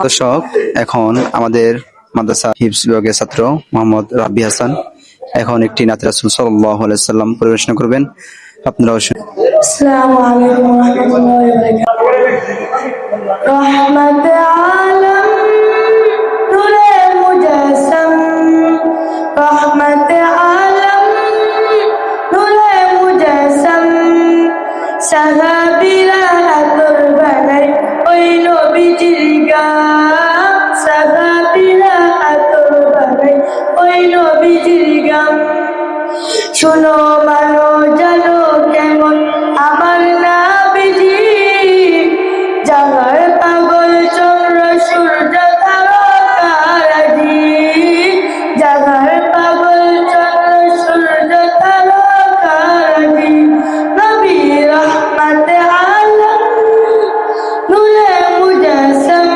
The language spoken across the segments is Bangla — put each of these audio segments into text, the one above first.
দর্শক, এখন আমাদের মাদ্রাসা হিফজ বিভাগের ছাত্র মোহাম্মদ রাব্বি হাসান এখন একটি নাতে রাসূল সাল্লাল্লাহু আলাইহি ওয়াসাল্লাম পরিবেশনা করবেন। আপনারাও শুনুন। আসসালামু আলাইকুম ওয়া রাহমাতুল্লাহি ওয়া বারাকাতুহু। রহমত আলম নূরে মুজাসসাম, রহমত আলম নূরে মুজাসসাম, সাহাবীরা আতর বানাই ওই নবীজির গান, সাহাবীরা আতর বানাই ওই নবীজির গান। শুনো মানো জানো কেমন আমার নবীজি, জাগার পাগল চন্দ্র সূর্য তারকারাজি, জাগার পাগল চন্দ্র সূর্য তারকারাজি। নবী রহমত আলম নূরে মুজাসসাম,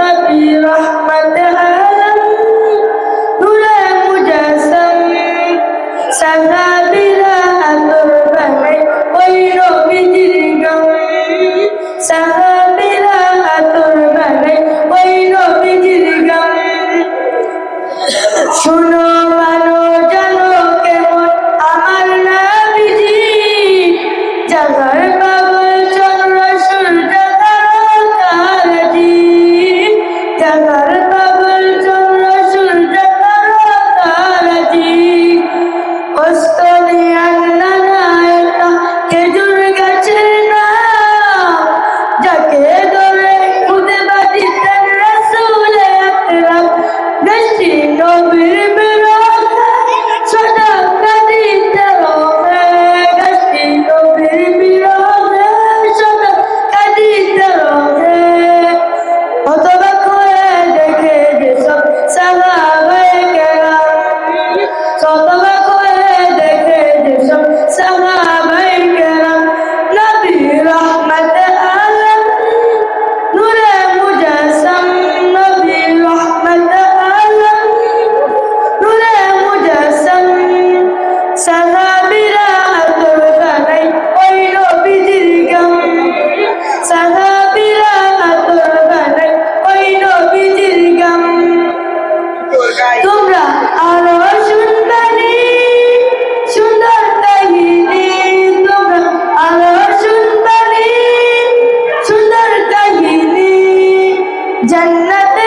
নবী রহমত আলম নূরে মুজাসসাম, সাহাবীরা আতর বানাই ওই নবীজির গান, সাহাবীরা আতর বানাই ওই নবীজির গান। শুনো মানো জানো কেমন আমার নবীজি, জাগার পাগল চন্দ্র সূর্য তারকারাজি, জাগার পাগল চন্দ্র সূর্য তারকারাজি। খেজুর গাছের নাম, যাকে ধরে খুদে বাজিতেন রাসূল আকরাম। দেশটি নবীর বিরোধে সাদাকা দিতে হবে, দেশটি নবীর বিরোধে সাদাকা দিতে হবে। হতবাক হয়ে দেখে যেসব সাহাবায়ে কেরাম, হতবাক হয়ে দেখে যেসব সাহাবায়ে কেরাম। নবী রহমত আলম নূরে মুজাসসাম, নবী রহমত আলম নূরে মুজাসসাম, সাহাবীরা আতর বানাই ওই নবীজির গান, সাহাবীরা আতর বানাই ওই নবীজির গান। তোমরা আরো শুনবানি সুন্দর কাহিনী, তোমরা আরো শুনবানি সুন্দর কাহিনী। জান্নাতে